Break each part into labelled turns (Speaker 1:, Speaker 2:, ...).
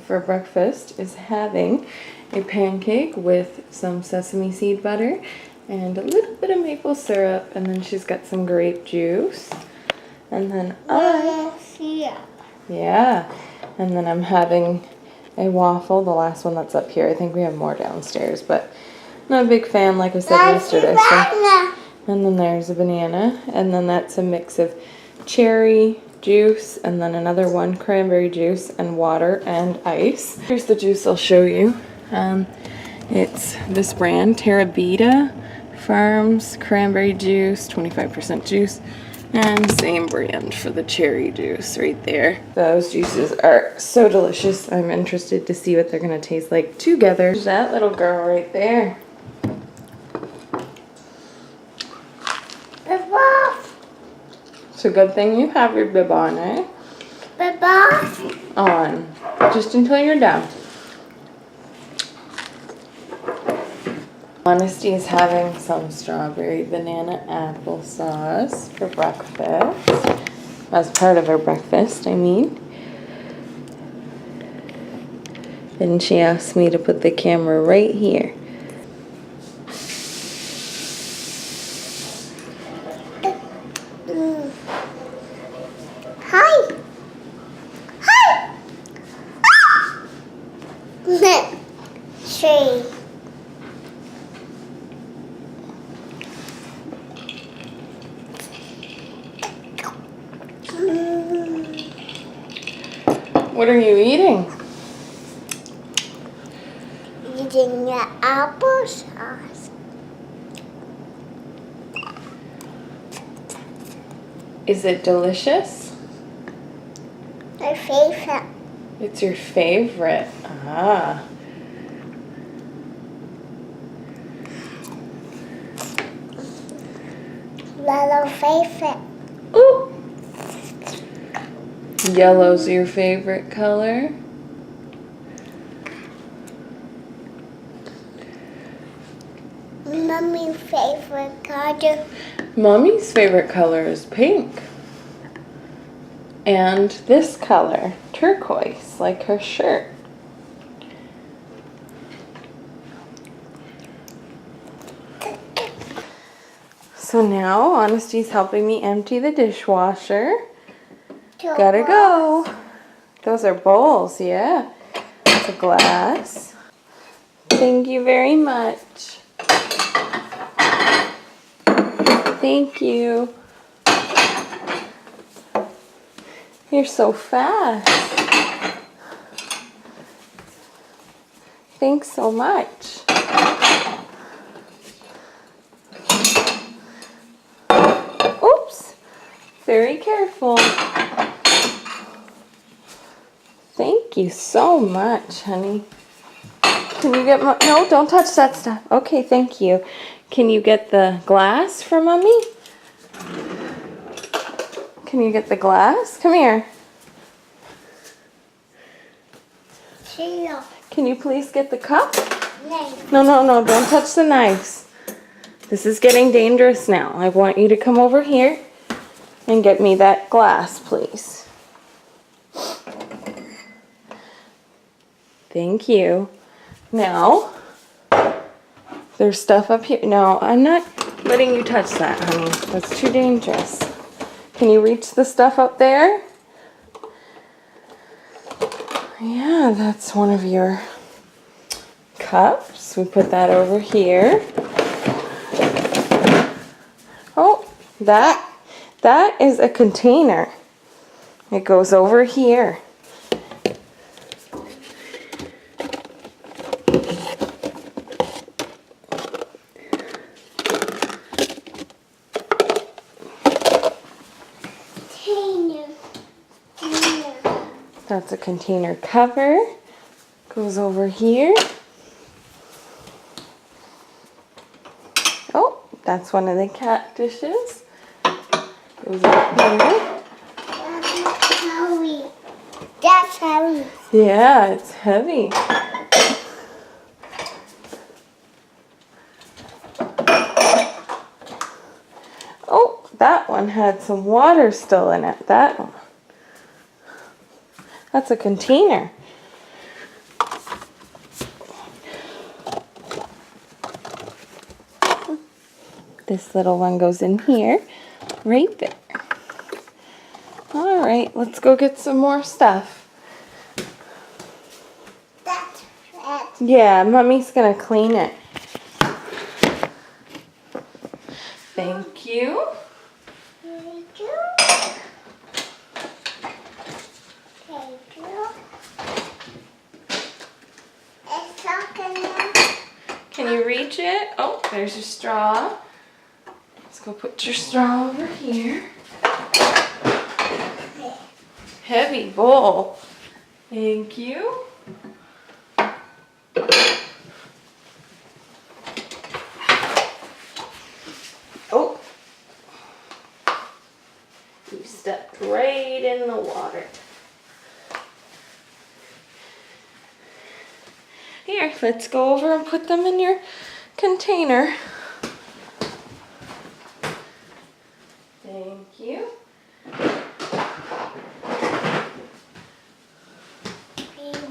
Speaker 1: for breakfast is having a pancake with some sesame seed butter and a little bit of maple syrup, and then she's got some grape juice. And then yeah, and then I'm having a waffle, the last one that's up here. I think we have more downstairs, but not a big fan, like I said yesterday. So. And then there's a banana, and then that's a mix of cherry juice, and then another one cranberry juice and water and ice. Here's the juice I'll show you. It's this brand, Terabita Farms cranberry juice, 25% juice. And same brand for the cherry juice right there. Those juices are so delicious. I'm interested to see what they're gonna taste like together. There's that little girl right there.
Speaker 2: Bib off.
Speaker 1: It's a good thing you have your bib on, eh?
Speaker 2: Bib off.
Speaker 1: On. Just until you're done. Honesty is having some strawberry banana applesauce for breakfast. As part of her breakfast, I mean. And she asked me to put the camera right here.
Speaker 2: Hi. Hi. Tree.
Speaker 1: What are you eating?
Speaker 2: Eating the applesauce.
Speaker 1: Is it delicious?
Speaker 2: My favorite.
Speaker 1: It's your favorite. Ah.
Speaker 2: Little favorite.
Speaker 1: Ooh. Yellow's your favorite color?
Speaker 2: Mommy's favorite color.
Speaker 1: Mommy's favorite color is pink. And this color, turquoise, like her shirt. So now Honesty's helping me empty the dishwasher. Gotta go. Those are bowls, yeah. It's a glass. Thank you very much. Thank you. You're so fast. Thanks so much. Oops. Very careful. Thank you so much, honey. Can you get no, don't touch that stuff. Okay, thank you. Can you get the glass for Mommy? Can you get the glass? Come here. Can you please get the cup? No, don't touch the knives. This is getting dangerous now. I want you to come over here and get me that glass, please. Thank you. Now, there's stuff up here. No, I'm not letting you touch that, honey. That's too dangerous. Can you reach the stuff up there? Yeah, that's one of your cups. We put that over here. Oh, that is a container. It goes over here. That's a container cover. Goes over here. Oh, that's one of the cat dishes. Goes up here.
Speaker 2: That's heavy. That's heavy.
Speaker 1: Yeah, it's heavy. Oh, that one had some water still in it. That one. That's a container. This little one goes in here, right there. All right, let's go get some more stuff.
Speaker 2: That's it.
Speaker 1: Yeah, Mommy's gonna clean it. Thank you.
Speaker 2: Thank you. Thank you. It's talking now.
Speaker 1: Can you reach it? Oh, there's your straw. Let's go put your straw over here. Heavy bowl. Thank you. Oh. You stepped right in the water. Here, let's go over and put them in your container. Thank you.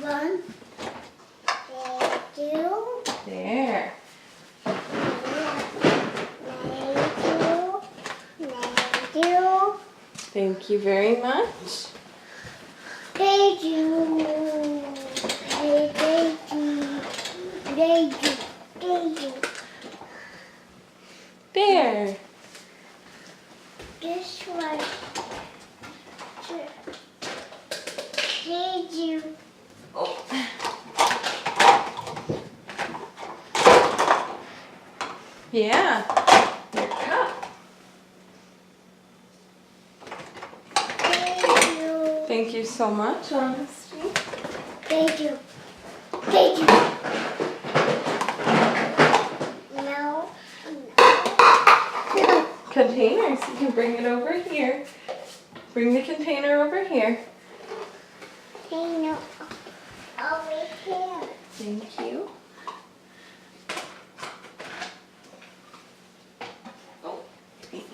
Speaker 2: One. Thank you.
Speaker 1: There.
Speaker 2: Thank you.
Speaker 1: Thank you very much.
Speaker 2: Thank you. Thank you. Thank you. Thank you.
Speaker 1: There.
Speaker 2: Dishwasher. Thank you.
Speaker 1: Oh. Yeah. Your cup.
Speaker 2: Thank you.
Speaker 1: Thank you so much, Honesty.
Speaker 2: Thank you. Thank you. No. No.
Speaker 1: Containers. You can bring it over here. Bring the container over here.
Speaker 2: No. Over here.
Speaker 1: Thank you. Oh, thank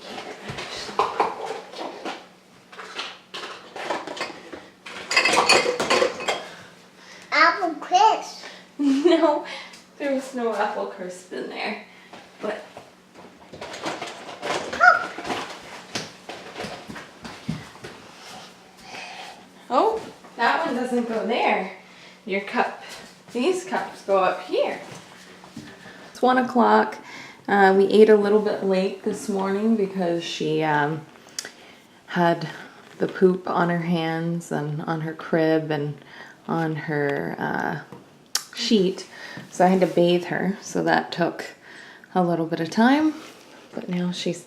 Speaker 2: Apple crisp.
Speaker 1: you. No, there was no apple crisp in there. But oh, that one doesn't go there. Your cup. These cups go up here. It's 1 o'clock. We ate a little bit late this morning because she had the poop on her hands and on her crib and on her sheet. So I had to bathe her. So that took a little bit of time. But now she's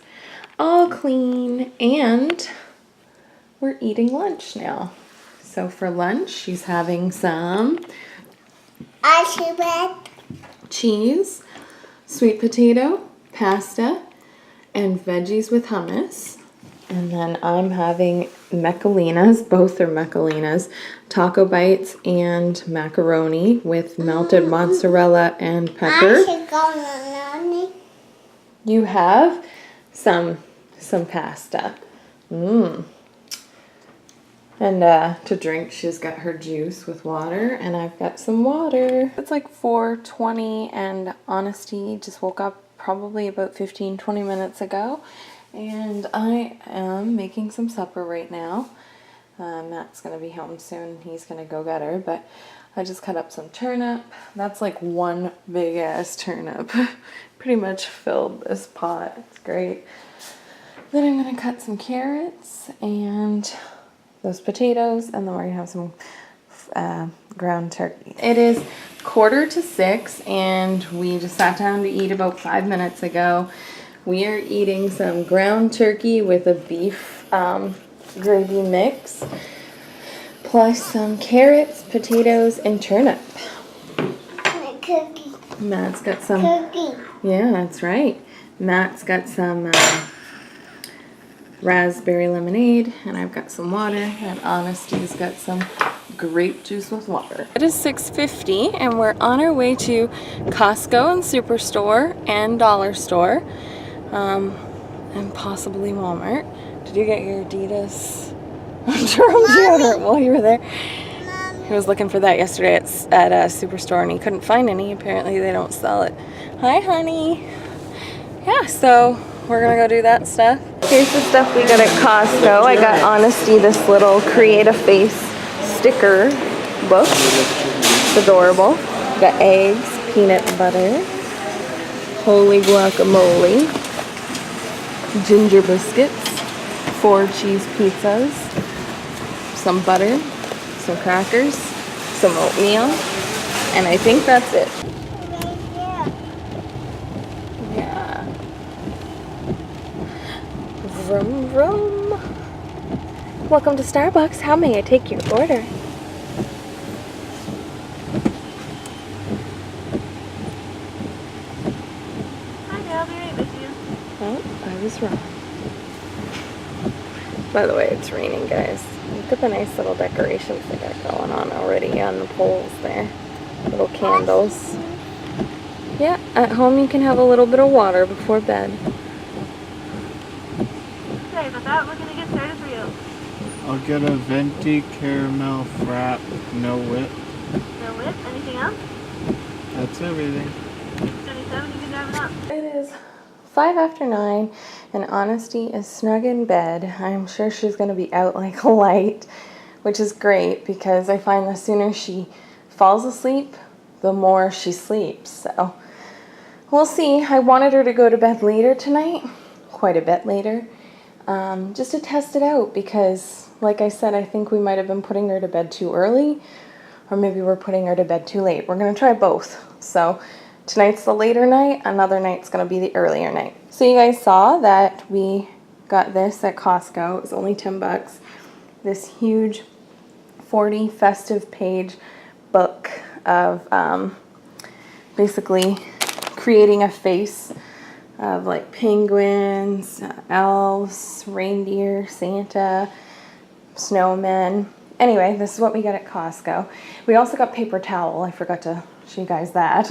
Speaker 1: all clean and we're eating lunch now. So for lunch, she's having some
Speaker 2: Ice bread.
Speaker 1: cheese, sweet potato, pasta, and veggies with hummus. And then I'm having mecalinas, both are mecalinas, taco bites and macaroni with melted mozzarella and
Speaker 2: I
Speaker 1: pepper.
Speaker 2: should go to
Speaker 1: You have some pasta. And to drink, she's got her juice with water, and I've got some water. It's like 4:20, and Honesty just woke up probably about 15-20 minutes ago, and I am making some supper right now. Matt's gonna be home soon. He's gonna go get her, but I just cut up some turnip. That's like one big ass turnip. Pretty much filled this pot. It's great. Then I'm gonna cut some carrots and those potatoes, and then we're gonna have some ground turkey. It is 5:45, and we just sat down to eat about 5 minutes ago. We are eating some ground turkey with a beef gravy mix, plus some carrots, potatoes, and turnip.
Speaker 2: cookie.
Speaker 1: Matt's got some.
Speaker 2: Cookie.
Speaker 1: Yeah, that's right. Matt's got some raspberry lemonade, and I've got some water, and Honesty's got some grape juice with water. It is 6:50, and we're on our way to Costco and Superstore and Dollar Store, and possibly Walmart. Did you get your Adidas Jerome deodorant while you were there? He was looking for that yesterday at a Superstore, and he couldn't find any. Apparently they don't sell it. Hi, honey. Yeah, so we're gonna go do that stuff. Here's the stuff we got at Costco. I got Honesty this little Create a Face sticker book. It's adorable. Got eggs, peanut butter, holy guacamole, ginger biscuits, 4 cheese pizzas, some butter, some crackers, some oatmeal, and I think that's it. Yeah. Vroom vroom. Welcome to Starbucks. How may I take your order?
Speaker 3: I'll be right with you.
Speaker 1: Oh, I was wrong. By the way, it's raining, guys. Look at the nice little decorations they got going on already on the poles there. Little candles. Yeah, at home you can have a little bit of water before bed.
Speaker 3: Sorry about that. We're going to get started for you.
Speaker 4: I'll get a venti caramel frap, no whip.
Speaker 3: No whip? Anything else?
Speaker 4: That's everything.
Speaker 3: 77, you can drive it up.
Speaker 1: It is 5 after 9 and Honesty is snug in bed. I'm sure she's going to be out like a light, which is great because I find the sooner she falls asleep, the more she sleeps. So we'll see. I wanted her to go to bed later tonight, quite a bit later, just to test it out because, like I said, I think we might have been putting her to bed too early or maybe we're putting her to bed too late. We're going to try both. So tonight's the later night, another night's going to be the earlier night. So you guys saw that we got this at Costco. It was only 10 bucks. This huge 40 festive page book of basically creating a face of like penguins, elves, reindeer, Santa, snowmen. Anyway, this is what we got at Costco. We also got paper towel. I forgot to show you guys that.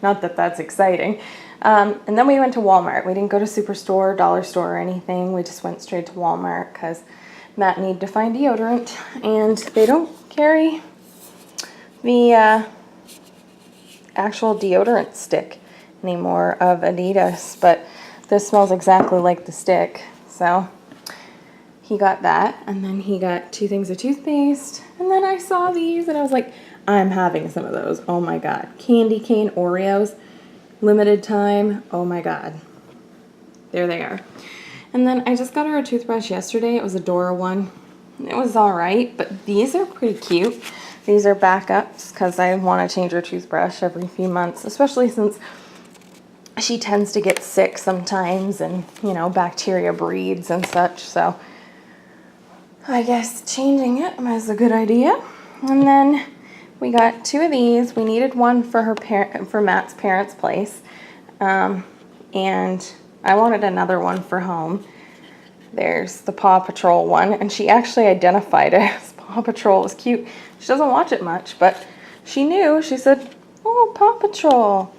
Speaker 1: Not that that's exciting. And then we went to Walmart. We didn't go to Superstore, Dollar Store, or anything. We just went straight to Walmart because Matt needed to find deodorant. And they don't carry the actual deodorant stick anymore of Adidas. But this smells exactly like the stick. So he got that. And then he got 2 things of toothpaste. And then I saw these and I was like, I'm having some of those. Oh my God. Candy cane Oreos. Limited time. Oh my God. There they are. And then I just got her a toothbrush yesterday. It was a Dora one. It was alright, but these are pretty cute. These are backups because I want to change her toothbrush every few months, especially since she tends to get sick sometimes and, you know, bacteria breeds and such. So I guess changing it was a good idea. And then we got 2 of these. We needed one for for Matt's parents' place, and I wanted another one for home. There's the Paw Patrol one, and she actually identified it as Paw Patrol. It was cute. She doesn't watch it much, but she knew. She said, "Oh, Paw Patrol."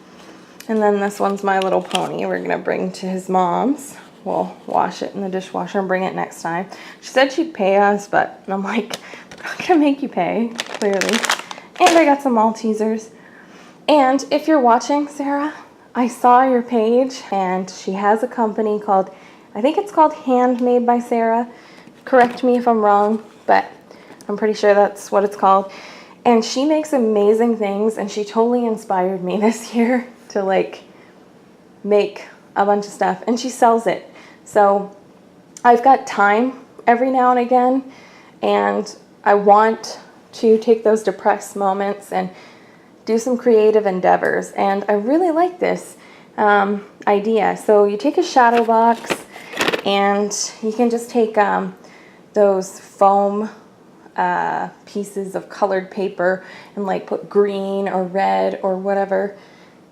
Speaker 1: And then this one's My Little Pony. We're gonna bring to his mom's. We'll wash it in the dishwasher and bring it next time. She said she'd pay us, but I'm like, I'm not gonna make you pay, clearly. And I got some Maltesers. And if you're watching, Sarah, I saw your page and she has a company called, I think it's called Handmade by Sarah. Correct me if I'm wrong, but I'm pretty sure that's what it's called. And she makes amazing things and she totally inspired me this year to like make a bunch of stuff and she sells it. So I've got time every now and again and I want to take those depressed moments and do some creative endeavors. And I really like this idea. So you take a shadow box and you can just take those foam pieces of colored paper and like put green or red or whatever.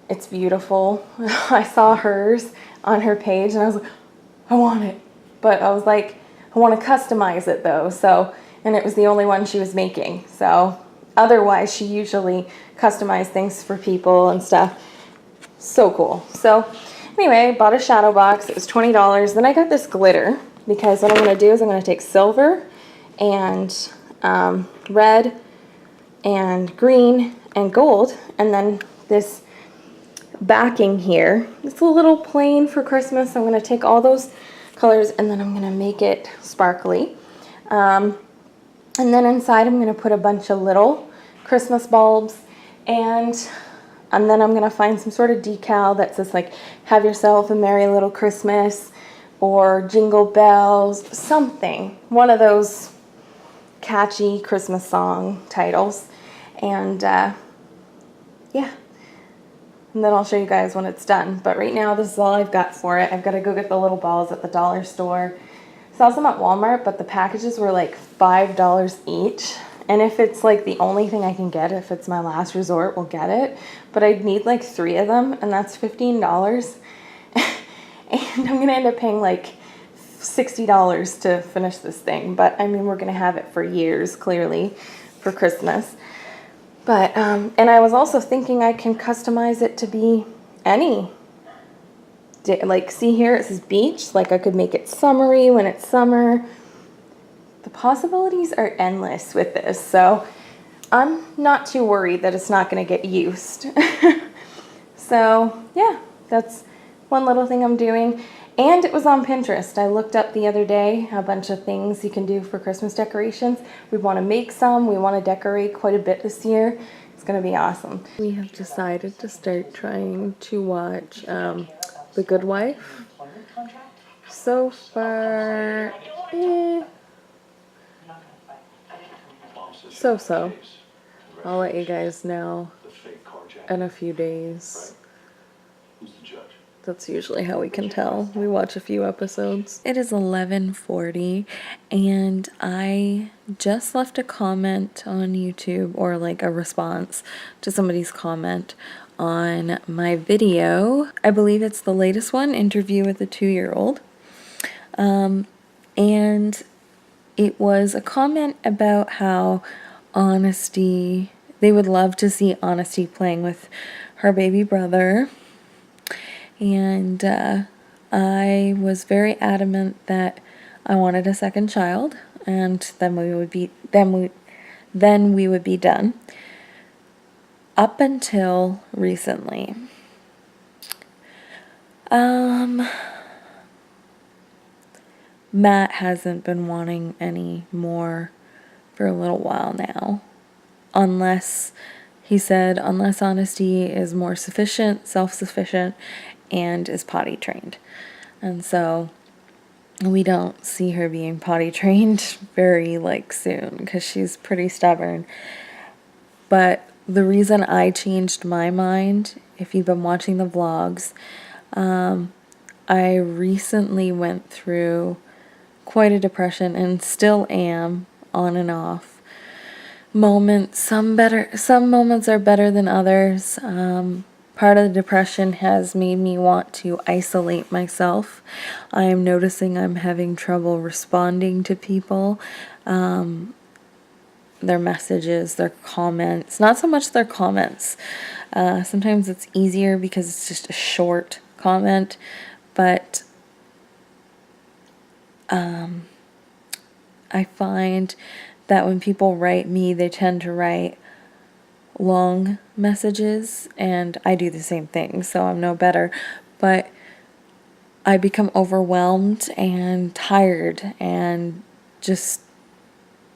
Speaker 1: It's beautiful. I saw hers on her page and I was like, I want it. But I was like, I want to customize it though. So and it was the only one she was making. So otherwise she usually customized things for people and stuff. So cool. So anyway, I bought a shadow box. It was $20. Then I got this glitter because what I'm going to do is I'm going to take silver and red and green and gold and then this backing here. It's a little plain for Christmas. I'm going to take all those colors and then I'm going to make it sparkly. And then inside I'm going to put a bunch of little Christmas bulbs, and then I'm going to find some sort of decal that says like, have yourself a merry little Christmas, or jingle bells, something. One of those catchy Christmas song titles. And yeah. And then I'll show you guys when it's done. But right now this is all I've got for it. I've got to go get the little balls at the dollar store. Saw some at Walmart, but the packages were like $5 each. And if it's like the only thing I can get, if it's my last resort, we'll get it. But I'd need like 3 of them, and that's $15. And I'm going to end up paying like $60 to finish this thing. But I mean, we're going to have it for years, clearly, for Christmas. But, and I was also thinking I can customize it to be any, like, see here, it says beach. Like, I could make it summery when it's summer. The possibilities are endless with this. So I'm not too worried that it's not going to get used. So yeah, that's one little thing I'm doing. And it was on Pinterest. I looked up the other day a bunch of things you can do for Christmas decorations. We want to make some. We want to decorate quite a bit this year. It's going to be awesome. We have decided to start trying to watch The Good Wife. So far, so. I'll let you guys know in a few days. That's usually how we can tell. We watch a few episodes. It is 11:40 and I just left a comment on YouTube, or like a response to somebody's comment on my video. I believe it's the latest one, interview with a 2-year-old. And it was a comment about how Honesty, they would love to see Honesty playing with her baby brother. And I was very adamant that I wanted a second child, and then we would be done. Up until recently. Matt hasn't been wanting any more for a little while now. Unless Honesty is more sufficient, self-sufficient, and is potty trained. And so we don't see her being potty trained very soon, because she's pretty stubborn. But the reason I changed my mind, if you've been watching the vlogs, I recently went through quite a depression and still am, on and off. Moments, some moments are better than others. Part of the depression has made me want to isolate myself. I am noticing I'm having trouble responding to people, their messages, their comments. Not so much their comments. Sometimes it's easier because it's just a short comment, but I find that when people write me, they tend to write long messages, and I do the same thing, so I'm no better. But I become overwhelmed and tired and just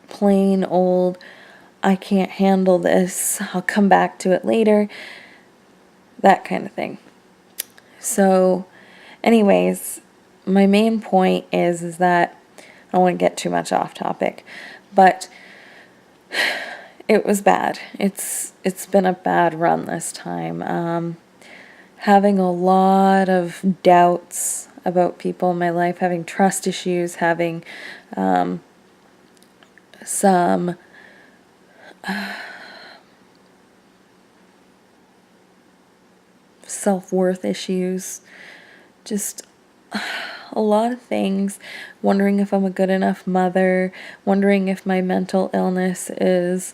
Speaker 1: plain old, I can't handle this, I'll come back to it later, that kind of thing. So anyways, my main point is that I don't want to get too much off topic, but it was bad. It's been a bad run this time. Having a lot of doubts about people in my life, having trust issues, having some self-worth issues, just a lot of things, wondering if I'm a good enough mother, wondering if my mental illness is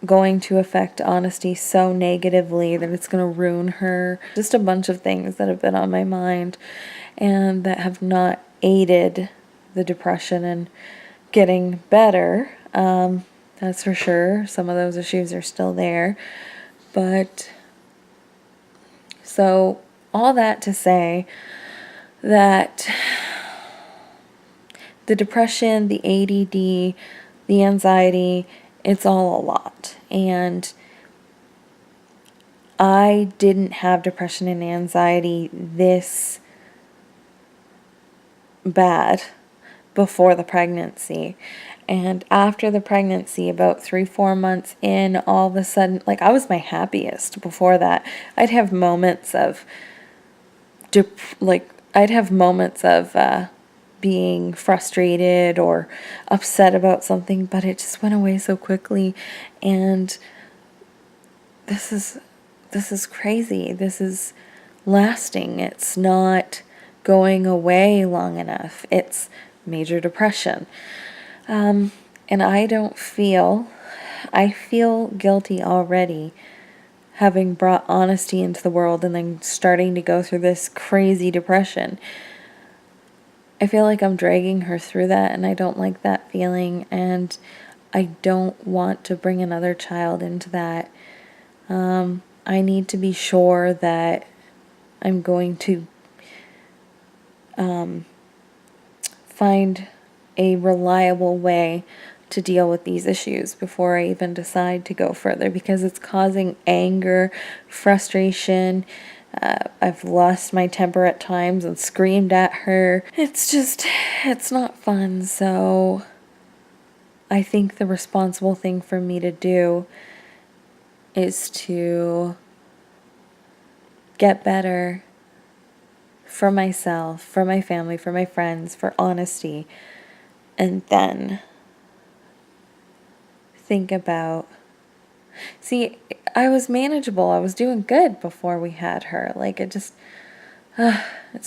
Speaker 1: going to affect Honesty so negatively that it's going to ruin her. Just a bunch of things that have been on my mind and that have not aided the depression and getting better. That's for sure. Some of those issues are still there, but So all that to say that the depression, the ADD, the anxiety, it's all a lot. And I didn't have depression and anxiety this bad before the pregnancy. And after the pregnancy, about 3-4 months in, all of a sudden, like, I was my happiest before that. I'd have moments of being frustrated or upset about something, but it just went away so quickly. And this is crazy. This is lasting. It's not going away long enough. It's major depression. And I feel guilty already, having brought honesty into the world and then starting to go through this crazy depression. I feel like I'm dragging her through that, and I don't like that feeling, and I don't want to bring another child into that. I need to be sure that I'm going to find a reliable way to deal with these issues before I even decide to go further, because it's causing anger, frustration. I've lost my temper at times and screamed at her. It's not fun. So I think the responsible thing for me to do is to get better for myself, for my family, for my friends, for honesty, and then think about... See, I was manageable. I was doing good before we had her. Like, it's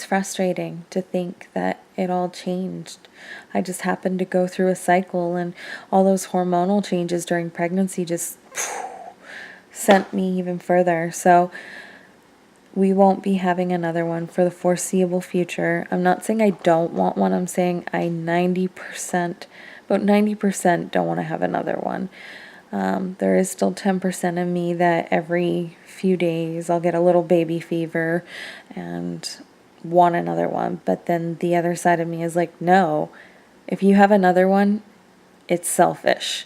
Speaker 1: frustrating to think that it all changed. I just happened to go through a cycle, and all those hormonal changes during pregnancy just sent me even further. So we won't be having another one for the foreseeable future. I'm not saying I don't want one. I'm saying about 90% don't want to have another one. There is still 10% of me that every few days I'll get a little baby fever and want another one. But then the other side of me is like, no, if you have another one, it's selfish.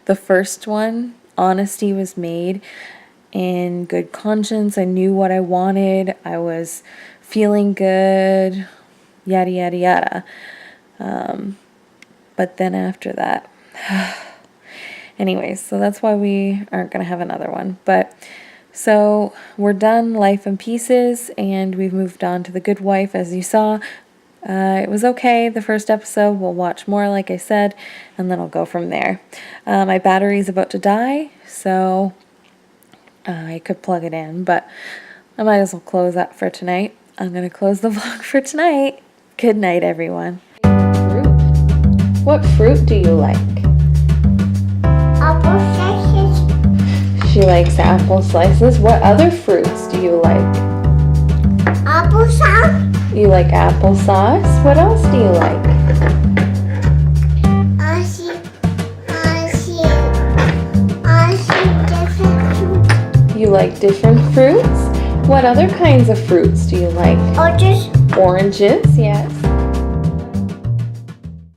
Speaker 1: The first one, honesty was made in good conscience. I knew what I wanted. I was feeling good, yada, yada, yada. But then after that... Anyways, so that's why we aren't going to have another one. But so we're done Life in Pieces, and we've moved on to The Good Wife, as you saw. It was okay, the first episode. We'll watch more, like I said, and then I'll go from there. My battery's about to die, so I could plug it in, but I might as well close that for tonight. I'm going to close the vlog for tonight. Good night, everyone. Fruit. What fruit do you like?
Speaker 2: Apple slices.
Speaker 1: She likes apple slices. What other fruits do you like?
Speaker 2: Applesauce.
Speaker 1: You like applesauce? What else do you like?
Speaker 2: I see different fruits.
Speaker 1: You like different fruits? What other kinds of fruits do you like?
Speaker 2: Oranges.
Speaker 1: Oranges, yes.